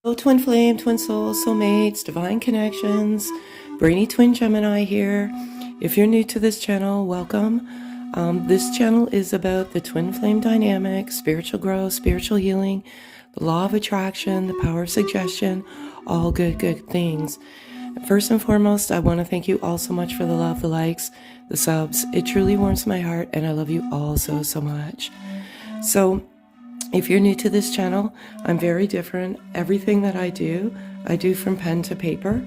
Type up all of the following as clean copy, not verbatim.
Hello, twin flame, twin souls, soulmates, divine connections, brainy twin Gemini here. If you're new to this channel, welcome. This channel is about the twin flame dynamic, spiritual growth, spiritual healing, the law of attraction, the power of suggestion, all good things. First and foremost, I want to thank you all so much for the love, the likes, the subs. It truly warms my heart, and I love you all so much. So, if you're new to this channel, I'm very different. Everything that I do from pen to paper,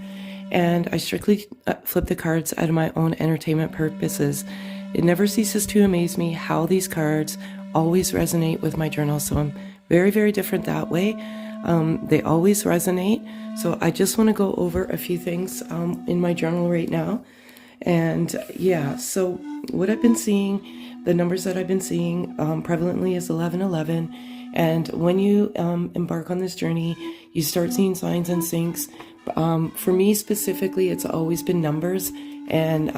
and I strictly flip the cards out of my own entertainment purposes. It never ceases to amaze me how these cards always resonate with my journal, so I'm very different that way. They always resonate, so I just want to go over a few things in my journal right now. And yeah, so what I've been seeing, the numbers that I've been seeing prevalently is 1111. And when you embark on this journey, you start seeing signs and syncs. For me specifically, it's always been numbers and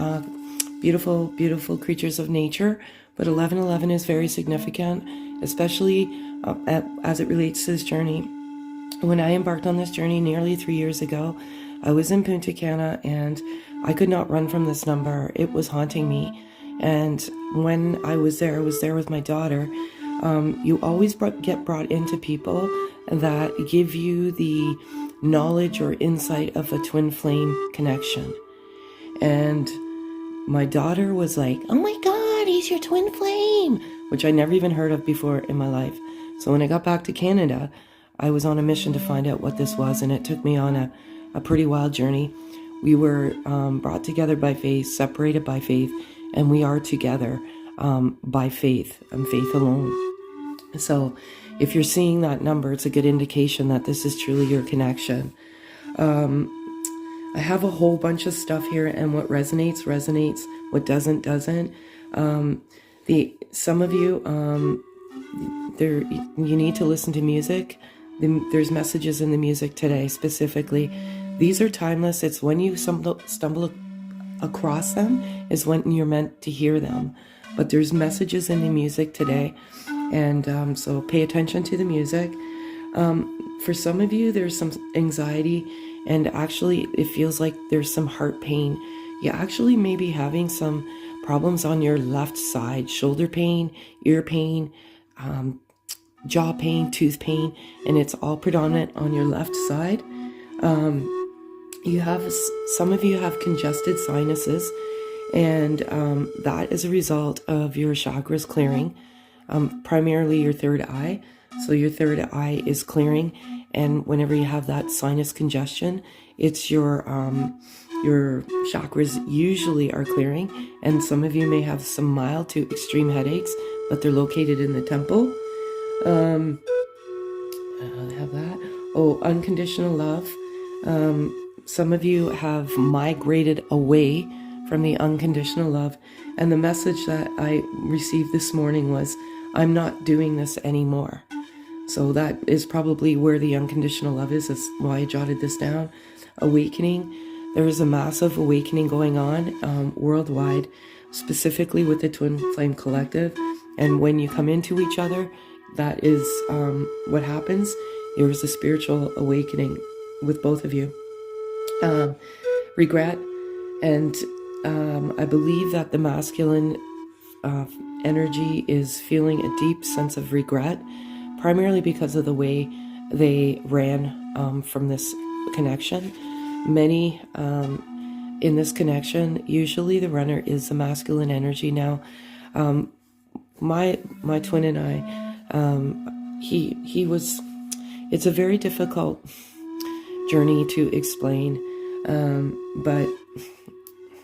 beautiful creatures of nature. But 1111 is very significant, especially as it relates to this journey. When I embarked on this journey nearly 3 years ago, I was in Punta Cana and I could not run from this number. It was haunting me. And when I was there with my daughter. You always get brought into people that give you the knowledge or insight of a twin flame connection. And my daughter was like, "Oh my God, he's your twin flame," which I never even heard of before in my life. So when I got back to Canada, I was on a mission to find out what this was, and it took me on a pretty wild journey. We were brought together by faith, separated by faith, and we are together by faith and faith alone. So if you're seeing that number, it's a good indication that this is truly your connection. I have a whole bunch of stuff here, and what resonates, what doesn't. Some of you, you need to listen to music. There's messages in the music today specifically. These are timeless. It's when you stumble across them is when you're meant to hear them. But there's messages in the music today. And so pay attention to the music. For some of you, there's some anxiety, and actually it feels like there's some heart pain. You actually may be having some problems on your left side, shoulder pain, ear pain, jaw pain, tooth pain, and it's all predominant on your left side. Some of you have congested sinuses, and that is a result of your chakras clearing. Primarily your third eye. So your third eye is clearing, and whenever you have that sinus congestion, it's your chakras usually are clearing, and some of you may have some mild to extreme headaches, but they're located in the temple. I have that. Oh, unconditional love. Some of you have migrated away from the unconditional love, and the message that I received this morning was, "I'm not doing this anymore." So that is probably where the unconditional love is. That's why I jotted this down. Awakening. There is a massive awakening going on worldwide, specifically with the Twin Flame Collective. And when you come into each other, that is what happens. There is a spiritual awakening with both of you. Regret. And I believe that the masculine energy is feeling a deep sense of regret, primarily because of the way they ran from this connection. Many in this connection, usually the runner is the masculine energy. Now, my twin and I, it's a very difficult journey to explain, but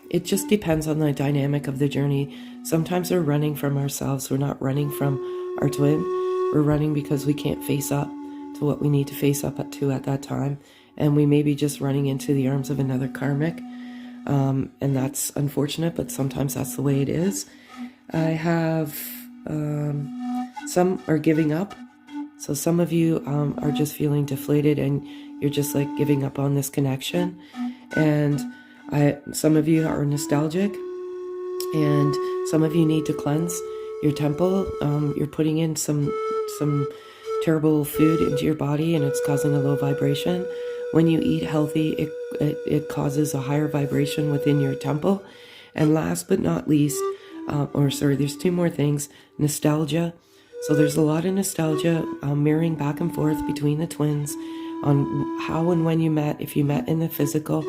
it just depends on the dynamic of the journey. Sometimes we're running from ourselves. We're not running from our twin. We're running because we can't face up to what we need to face up to at that time. And we may be just running into the arms of another karmic. And that's unfortunate, but sometimes that's the way it is. I have, some are giving up. So some of you are just feeling deflated, and you're just like giving up on this connection. And some of you are nostalgic, and some of you need to cleanse your temple. You're putting in some terrible food into your body and it's causing a low vibration. When you eat healthy, it causes a higher vibration within your temple. And last but not least, there's two more things: nostalgia. So there's a lot of nostalgia mirroring back and forth between the twins on how and when you met, if you met in the physical.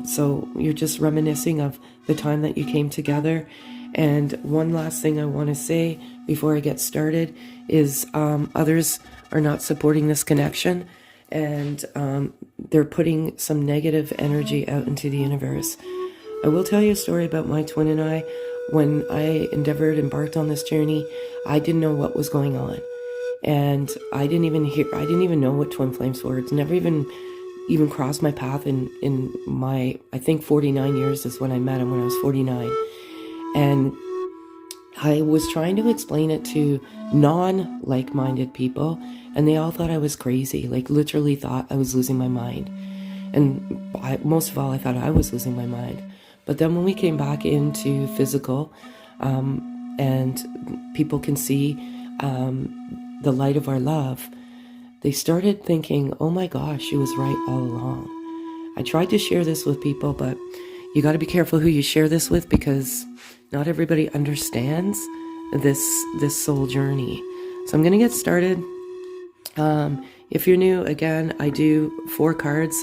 So you're just reminiscing of the time that you came together. And one last thing I want to say before I get started is others are not supporting this connection, and they're putting some negative energy out into the universe. I will tell you a story about my twin and I. When I embarked on this journey, I didn't know what was going on. And I didn't even know what twin flames were. It's never even crossed my path in my, I think 49 years is when I met him, when I was 49. And I was trying to explain it to non-like-minded people, and they all thought I was crazy, like literally thought I was losing my mind. And most of all, I thought I was losing my mind. But then when we came back into physical, and people can see the light of our love, they started thinking, oh my gosh, she was right all along. I tried to share this with people, but you got to be careful who you share this with, because not everybody understands this soul journey. So I'm going to get started. If you're new, again, I do 4 cards,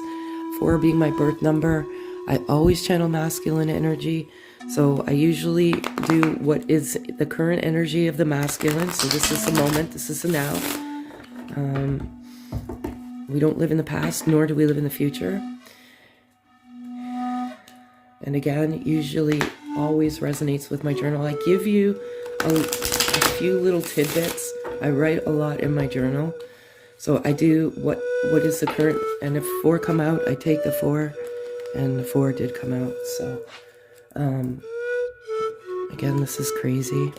4 being my birth number. I always channel masculine energy. So I usually do what is the current energy of the masculine. So this is the moment, this is the now. We don't live in the past, nor do we live in the future. And again, usually always resonates with my journal. I give you a few little tidbits. I write a lot in my journal. So I do what is the current, and if 4 come out, I take the 4, and the 4 did come out. So again, this is crazy.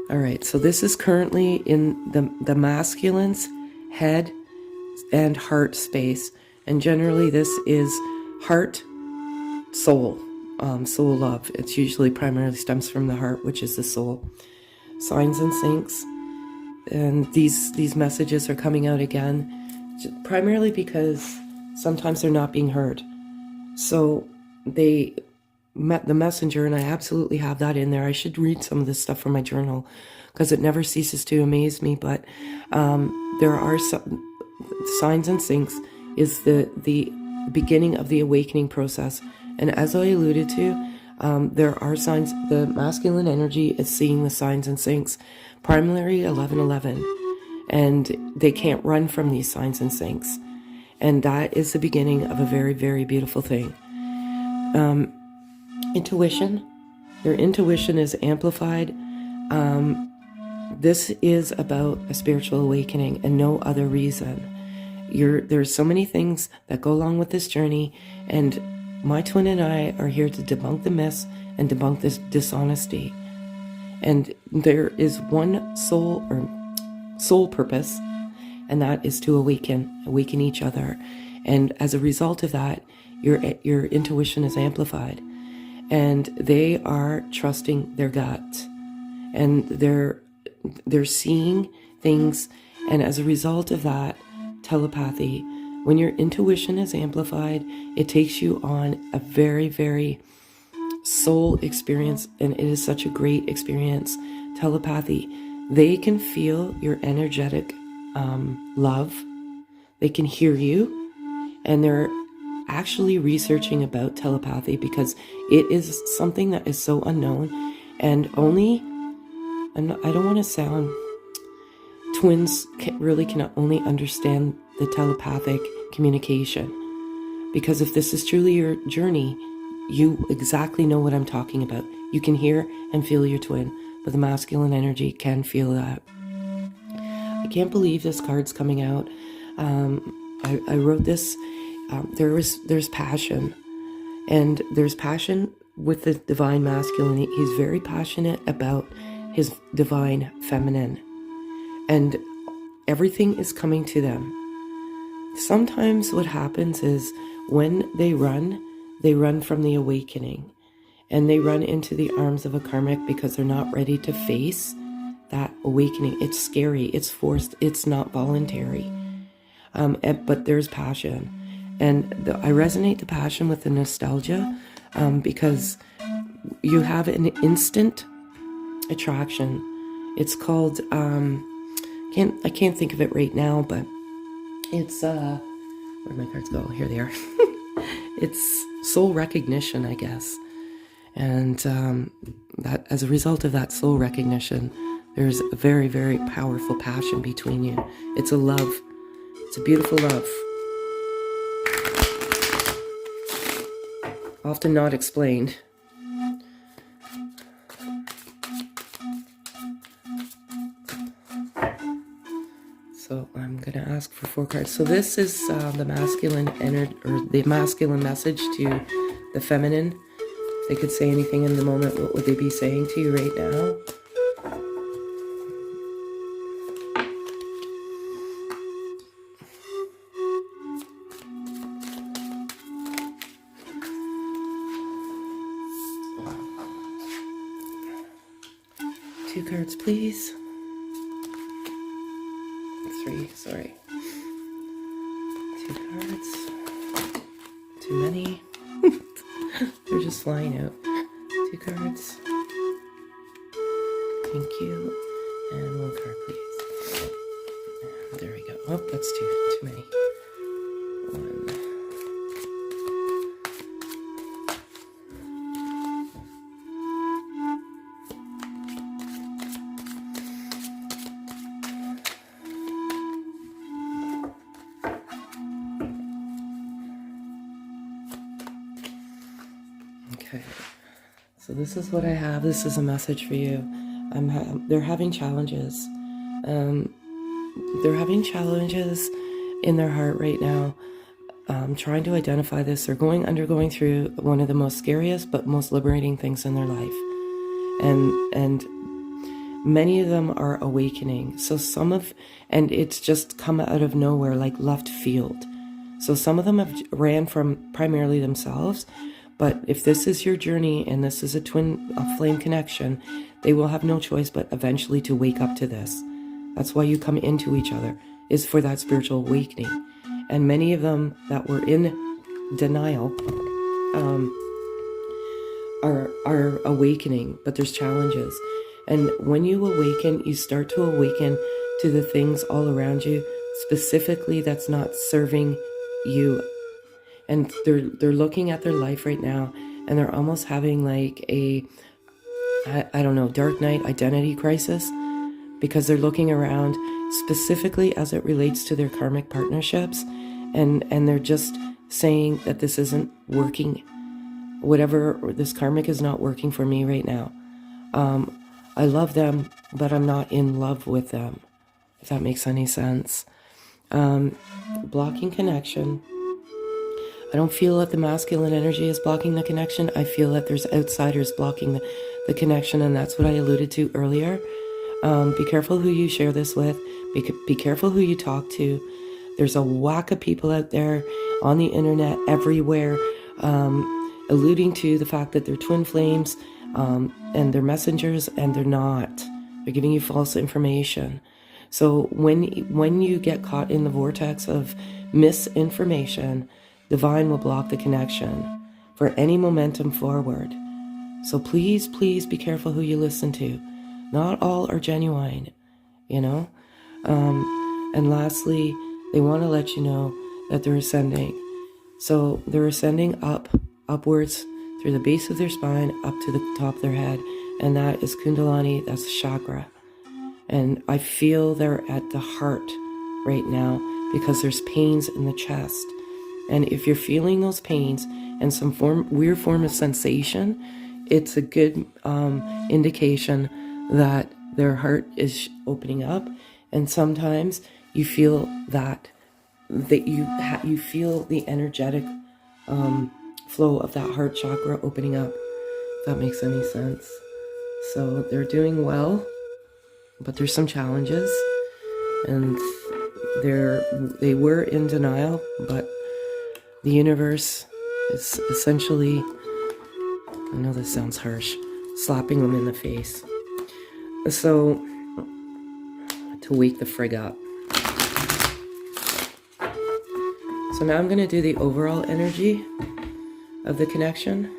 All right, so this is currently in the masculine's head and heart space, and generally this is heart, soul, soul love. It's usually primarily stems from the heart, which is the soul. Signs and syncs, and these messages are coming out again, primarily because sometimes they're not being heard. So they met the messenger, and I absolutely have that in there. I should read some of this stuff from my journal because it never ceases to amaze me. But there are some signs and syncs is the beginning of the awakening process. And as I alluded to, there are signs. The masculine energy is seeing the signs and syncs, primarily 1111, and they can't run from these signs and syncs. And that is the beginning of a very, very beautiful thing. Intuition. Your intuition is amplified. This is about a spiritual awakening and no other reason. There's so many things that go along with this journey, and my twin and I are here to debunk the myths and debunk this dishonesty. And there is one soul purpose, and that is to awaken each other. And as a result of that, your intuition is amplified, and they are trusting their gut, and they're seeing things. And as a result of that, telepathy, when your intuition is amplified, it takes you on a very, very soul experience, and it is such a great experience. Telepathy, they can feel your energetic love. They can hear you, and they're actually researching about telepathy because it is something that is so unknown, and I don't want to sound, twins cannot only understand the telepathic communication, because if this is truly your journey, you exactly know what I'm talking about. You can hear and feel your twin, but the masculine energy can feel that. I can't believe this card's coming out. I wrote this. There's passion, and there's passion with the divine masculine. He's very passionate about his divine feminine, and everything is coming to them. Sometimes what happens is when they run from the awakening, and they run into the arms of a karmic because they're not ready to face that awakening. It's scary, it's forced, it's not voluntary. But there's passion. And I resonate the passion with the nostalgia because you have an instant attraction. It's called, I can't think of it right now, but it's, where'd my cards go? Here they are. It's soul recognition, I guess. And that, as a result of that soul recognition, there's a very, very powerful passion between you. It's a love. It's a beautiful love. Often not explained. So I'm going to ask for 4 cards. So this is the masculine energy, or the masculine message to the feminine. If they could say anything in the moment, what would they be saying to you right now? Two cards, please. 3, sorry. 2 cards. Too many. They're just flying out. 2 cards. Thank you. And 1 card, please. There we go. Oh, that's too many. 1. Okay, so this is what I have. This is a message for you. They're having challenges. They're having challenges in their heart right now. Trying to identify this. They're undergoing through one of the most scariest but most liberating things in their life, and many of them are awakening. So and it's just come out of nowhere, like left field. So some of them have ran from primarily themselves. But if this is your journey and this is a twin flame connection, they will have no choice but eventually to wake up to this. That's why you come into each other, is for that spiritual awakening. And many of them that were in denial are awakening, but there's challenges. And when you awaken, you start to awaken to the things all around you, specifically that's not serving you. And they're looking at their life right now, and they're almost having like a, I don't know, dark night identity crisis, because they're looking around specifically as it relates to their karmic partnerships, and they're just saying that this isn't working. Whatever, this karmic is not working for me right now. I love them, but I'm not in love with them, if that makes any sense. Blocking connection. I don't feel that the masculine energy is blocking the connection. I feel that there's outsiders blocking the connection, and that's what I alluded to earlier. Be careful who you share this with. Be careful who you talk to. There's a whack of people out there on the internet everywhere, alluding to the fact that they're twin flames, and they're messengers, and they're not. They're giving you false information. So when you get caught in the vortex of misinformation, divine will block the connection for any momentum forward. So please, please be careful who you listen to. Not all are genuine, you know? And lastly, they want to let you know that they're ascending. So they're ascending upwards through the base of their spine, up to the top of their head. And that is Kundalini, that's a chakra. And I feel they're at the heart right now because there's pains in the chest. And if you're feeling those pains and some weird form of sensation, it's a good indication that their heart is opening up. And sometimes you feel that you feel the energetic flow of that heart chakra opening up, if that makes any sense. So they're doing well, but there's some challenges, and they were in denial, but the universe is essentially, I know this sounds harsh, slapping them in the face. So to wake the frig up. So now I'm going to do the overall energy of the connection.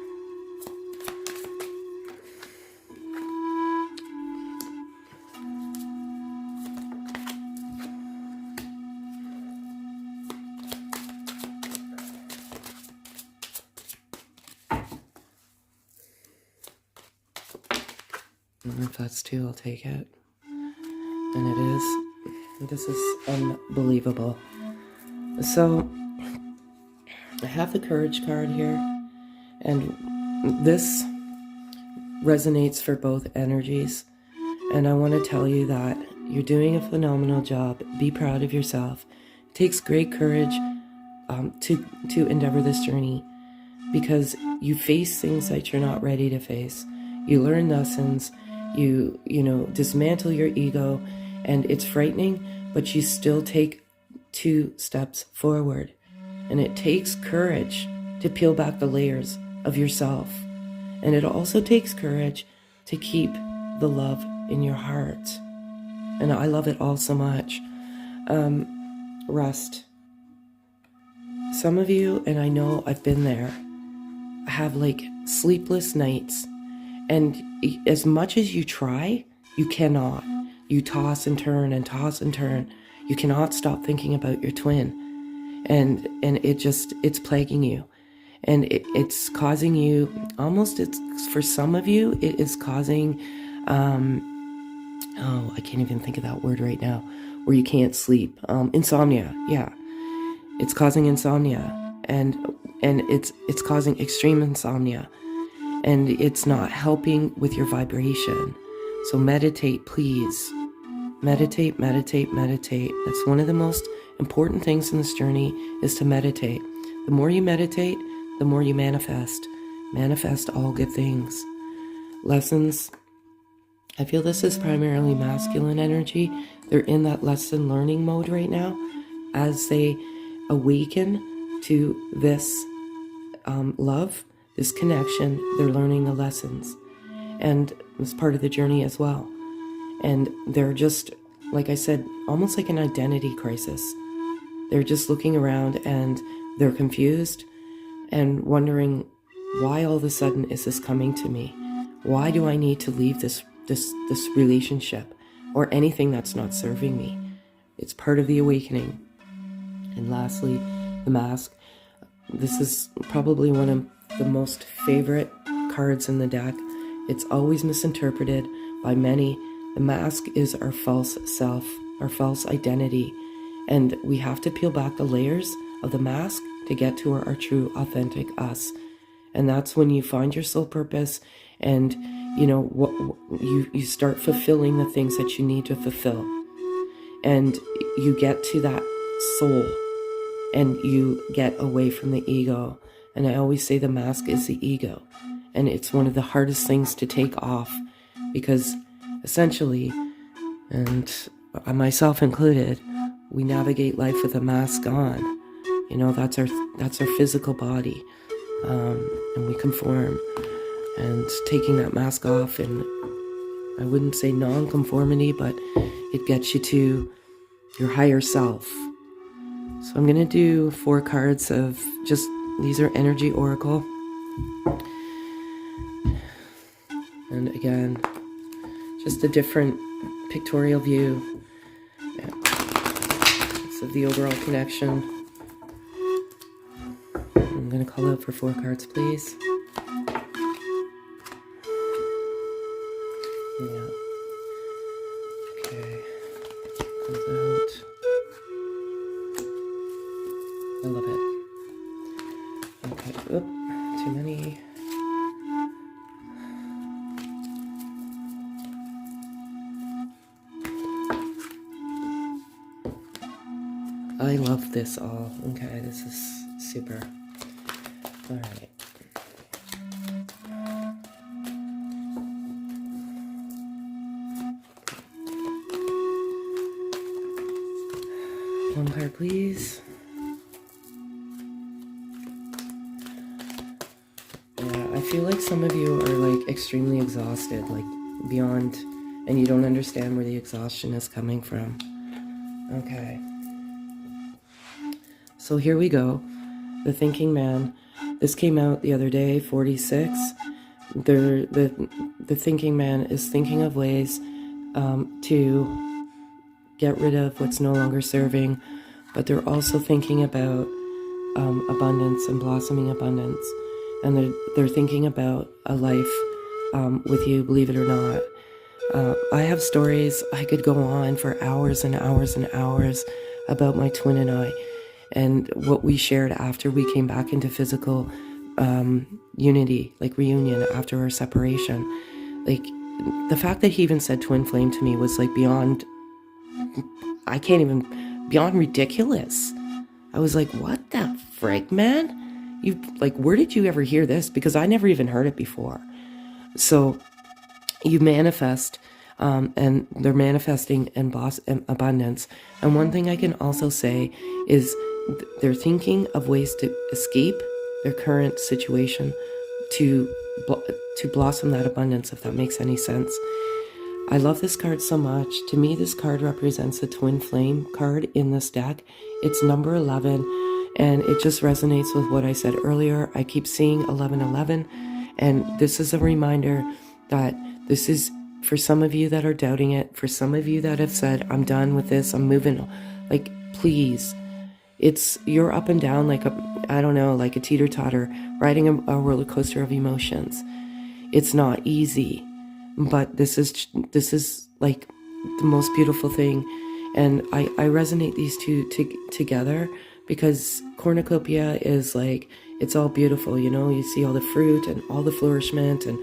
And if that's two, I'll take it. And it is. This is unbelievable. So I have the courage card here, and this resonates for both energies. And I want to tell you that you're doing a phenomenal job. Be proud of yourself. It takes great courage to endeavor this journey, because you face things that you're not ready to face. You learn lessons. You dismantle your ego, and it's frightening, but you still take 2 steps forward. And it takes courage to peel back the layers of yourself. And it also takes courage to keep the love in your heart. And I love it all so much. Rest. Some of you, and I know I've been there, have like sleepless nights. And as much as you try, you cannot. You toss and turn and toss and turn. You cannot stop thinking about your twin. And it's plaguing you. And it's causing you, for some of you, it is causing, I can't even think of that word right now, where you can't sleep. Insomnia, yeah. It's causing insomnia. And it's causing extreme insomnia. And it's not helping with your vibration. So meditate, please. Meditate, meditate, meditate. That's one of the most important things in this journey, is to meditate. The more you meditate, the more you manifest. Manifest all good things. Lessons. I feel this is primarily masculine energy. They're in that lesson learning mode right now. As they awaken to this love, this connection, they're learning the lessons. And it's part of the journey as well. And they're just, like I said, almost like an identity crisis. They're just looking around and they're confused and wondering, why all of a sudden is this coming to me? Why do I need to leave this relationship or anything that's not serving me? It's part of the awakening. And lastly, the mask. This is probably one of the most favorite cards in the deck. It's always misinterpreted by many. The mask is our false self, our false identity. And we have to peel back the layers of the mask to get to our true, authentic us. And that's when you find your soul purpose, and you start fulfilling the things that you need to fulfill. And you get to that soul, and you get away from the ego. And I always say the mask is the ego. And it's one of the hardest things to take off, because essentially, and myself included, we navigate life with a mask on. That's our physical body, and we conform. And taking that mask off, and I wouldn't say non-conformity, but it gets you to your higher self. So I'm going to do 4 cards of just, these are energy oracle. And again, just a different pictorial view of the overall connection. I'm going to call out for 4 cards, please. Yeah. Okay. Comes out. I love it. Okay. Oop. Too many. I love this all. Okay, this is super. All right. One card, please. Yeah, I feel like some of you are like extremely exhausted, like beyond and you don't understand where the exhaustion is coming from. Okay. So here we go. The Thinking Man. This came out the other day, 46. The Thinking Man is thinking of ways to get rid of what's no longer serving, but they're also thinking about abundance and blossoming abundance, and they're thinking about a life with you, believe it or not. I have stories. I could go on for hours and hours and hours about my twin and I, and what we shared after we came back into physical unity, like reunion after our separation. Like, the fact that he even said twin flame to me was like beyond ridiculous. I was like, what the frick, man? Where did you ever hear this? Because I never even heard it before. So you manifest, and they're manifesting in abundance. And one thing I can also say is they're thinking of ways to escape their current situation to blossom that abundance, if that makes any sense. I love this card so much. To me, this card represents the twin flame card in this deck. It's number 11, and it just resonates with what I said earlier. I keep seeing 1111, and this is a reminder that this is for some of you that are doubting it, for some of you that have said, I'm done with this, I'm moving. Like, please, you're up and down like like a teeter-totter, riding a roller coaster of emotions. It's not easy, but this is like the most beautiful thing. And I resonate these two together, because cornucopia is like, it's all beautiful, you see all the fruit and all the flourishment and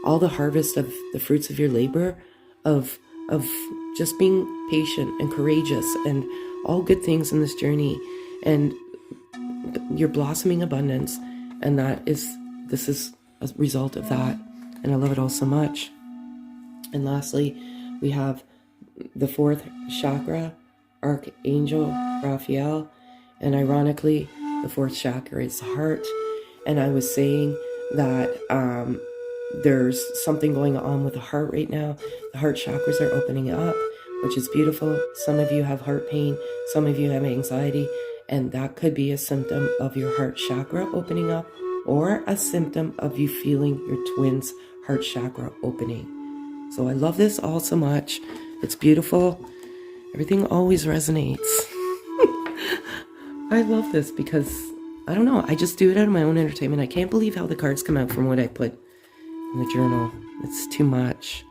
all the harvest of the fruits of your labor, of just being patient and courageous and all good things in this journey. And you're blossoming abundance, and this is a result of that. And I love it all so much. And lastly, we have the fourth chakra, Archangel Raphael. And ironically, the fourth chakra is the heart. And I was saying that there's something going on with the heart right now. The heart chakras are opening up, which is beautiful. Some of you have heart pain. Some of you have anxiety. And that could be a symptom of your heart chakra opening up, or a symptom of you feeling your twin's heart chakra opening. So I love this all so much. It's beautiful. Everything always resonates. I love this because, I don't know, I just do it out of my own entertainment. I can't believe how the cards come out from what I put in the journal. It's too much.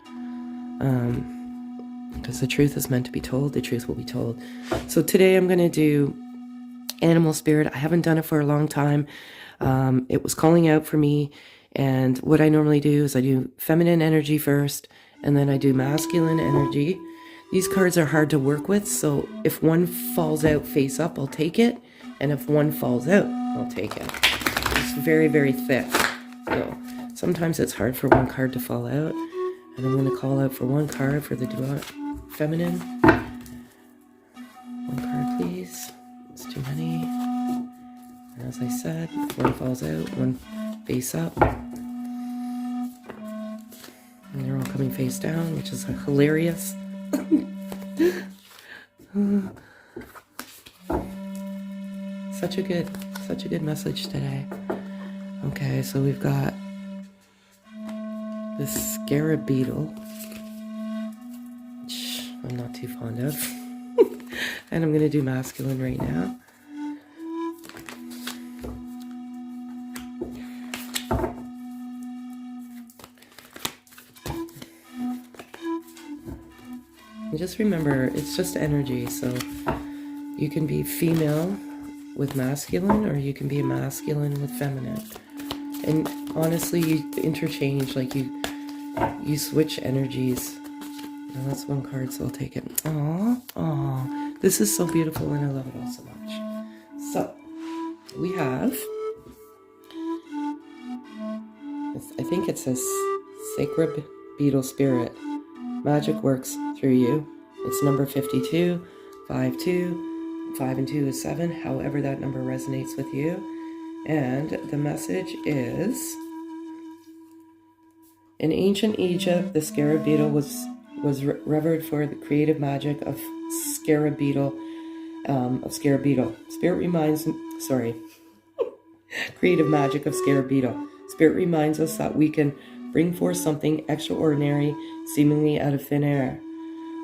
Because the truth is meant to be told. The truth will be told. So today I'm going to do animal spirit. I haven't done it for a long time. It was calling out for me. And what I normally do is I do feminine energy first, and then I do masculine energy. These cards are hard to work with, so if one falls out face up, I'll take it. And if one falls out, I'll take it. It's very, very thick. So sometimes it's hard for one card to fall out. And I'm going to call out for one card for the feminine. One card, please. It's too many. And as I said, one falls out, one face up. And they're all coming face down, which is hilarious. Such a good message today. Okay, so we've got this scarab beetle, which I'm not too fond of. And I'm going to do masculine right now. And just remember, it's just energy, so you can be female with masculine, or you can be a masculine with feminine. And honestly, you interchange, like you switch energies. And that's one card, so I'll take it. Aww. This is so beautiful, and I love it all so much. So, we have, I think it says Sacred Beetle Spirit. Magic works through you. It's number 52, 5-2, 5 and 2 is 7, however that number resonates with you. And the message is, in ancient Egypt, the scarab beetle was was revered for the creative magic of scarab beetle. Spirit reminds, creative magic of scarab beetle. Spirit reminds us that we can bring forth something extraordinary, seemingly out of thin air.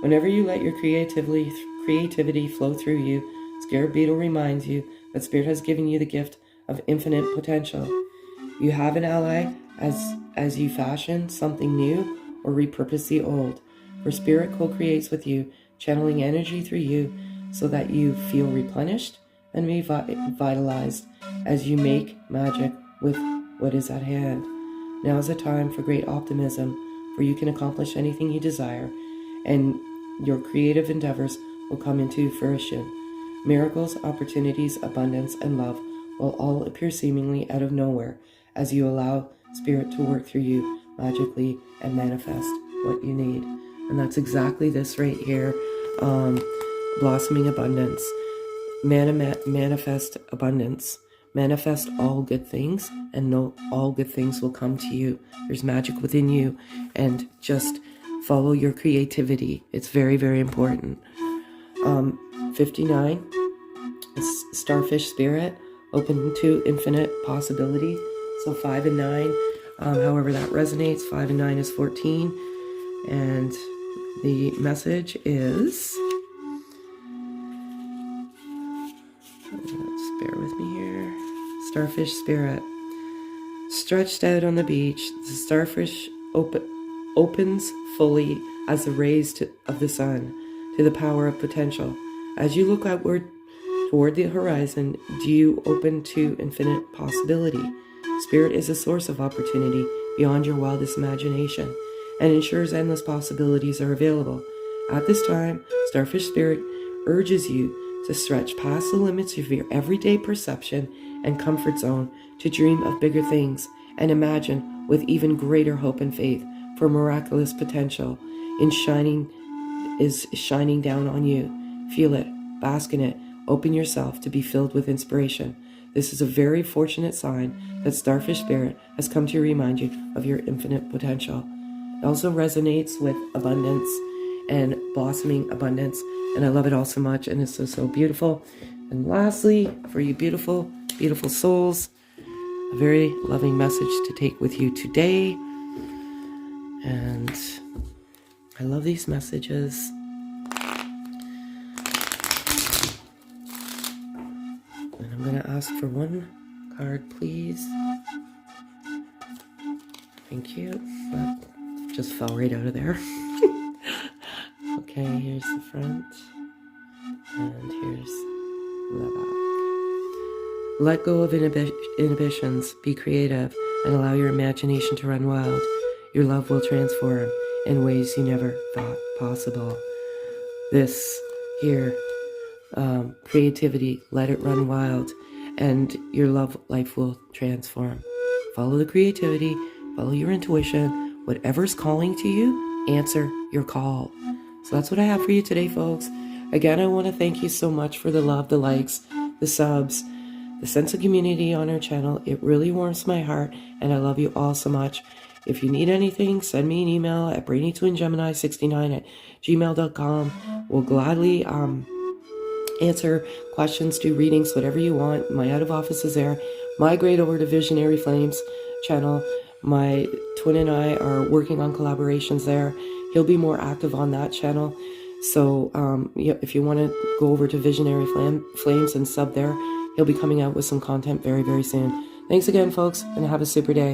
Whenever you let your creativity flow through you, scarab beetle reminds you that Spirit has given you the gift of infinite potential. You have an ally as you fashion something new or repurpose the old. For Spirit co-creates with you, channeling energy through you so that you feel replenished and revitalized as you make magic with what is at hand. Now is a time for great optimism, for you can accomplish anything you desire, and your creative endeavors will come into fruition. Miracles, opportunities, abundance, and love will all appear seemingly out of nowhere as you allow Spirit to work through you magically and manifest what you need. And that's exactly this right here. Blossoming abundance. Manifest abundance. Manifest all good things, and know all good things will come to you. There's magic within you, and just follow your creativity. It's very, very important. 59 is Starfish Spirit, open to infinite possibility. So 5 and 9, however that resonates. 5 and 9 is 14, and the message is, just bear with me here. Starfish Spirit. Stretched out on the beach, the starfish opens fully as the rays of the sun to the power of potential. As you look outward toward the horizon, do you open to infinite possibility? Spirit is a source of opportunity beyond your wildest imagination and ensures endless possibilities are available. At this time, Starfish Spirit urges you to stretch past the limits of your everyday perception and comfort zone to dream of bigger things and imagine with even greater hope and faith for miraculous potential shining down on you. Feel it, bask in it, open yourself to be filled with inspiration. This is a very fortunate sign that Starfish Spirit has come to remind you of your infinite potential. It also resonates with abundance and blossoming abundance, and I love it all so much, and it's so beautiful. And lastly, for you beautiful, beautiful souls, a very loving message to take with you today. And I love these messages. And I'm going to ask for one card, please. Thank you. That just fell right out of there. Okay, here's the front. And here's the back. Let go of inhibitions, be creative, and allow your imagination to run wild. Your love will transform in ways you never thought possible. This here, creativity, let it run wild, and your love life will transform. Follow the creativity, follow your intuition, whatever's calling to you, answer your call. So that's what I have for you today, folks. Again, I want to thank you so much for the love, the likes, the subs, the sense of community on our channel. It really warms my heart, and I love you all so much. If you need anything, send me an email at brainytwingemini69@gmail.com. We'll gladly answer questions, do readings, whatever you want. My out of office is there. Migrate over to Visionary Flames channel. My twin and I are working on collaborations there. He'll be more active on that channel. So if you want to go over to Visionary Flames and sub there, he'll be coming out with some content very, very soon. Thanks again, folks, and have a super day.